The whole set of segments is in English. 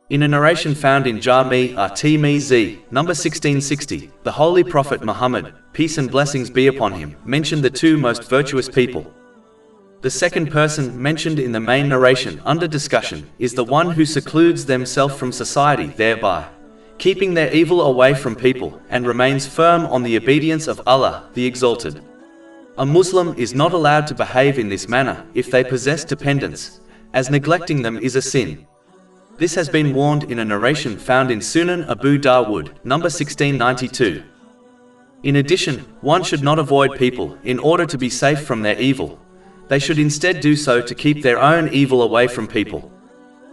In a narration found in Jami' at-Tirmidhi, number 1660, the Holy Prophet Muhammad, peace and blessings be upon him, mentioned the two most virtuous people. The second person mentioned in the main narration under discussion is the one who secludes themselves from society, thereby keeping their evil away from people, and remains firm on the obedience of Allah, the Exalted. A Muslim is not allowed to behave in this manner if they possess dependents, as neglecting them is a sin. This has been warned in a narration found in Sunan Abu Dawood, number 1692. In addition, one should not avoid people in order to be safe from their evil. They should instead do so to keep their own evil away from people,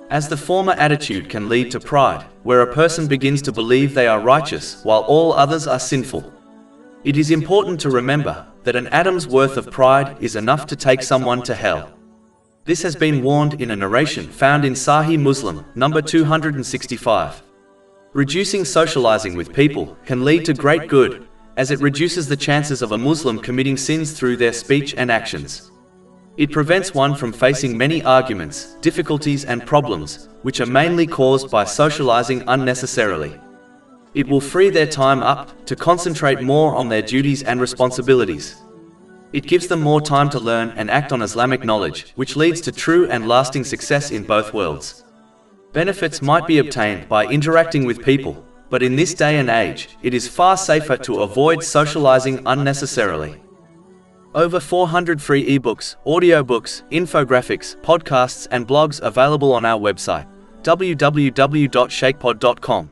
as the former attitude can lead to pride, where a person begins to believe they are righteous while all others are sinful. It is important to remember that an atom's worth of pride is enough to take someone to hell. This has been warned in a narration found in Sahih Muslim, number 265. Reducing socializing with people can lead to great good, as it reduces the chances of a Muslim committing sins through their speech and actions. It prevents one from facing many arguments, difficulties and problems, which are mainly caused by socializing unnecessarily. It will free their time up to concentrate more on their duties and responsibilities. It gives them more time to learn and act on Islamic knowledge, which leads to true and lasting success in both worlds. Benefits might be obtained by interacting with people, but in this day and age, it is far safer to avoid socializing unnecessarily. Over 400 free ebooks, audiobooks, infographics, podcasts and blogs available on our website, www.shakepod.com.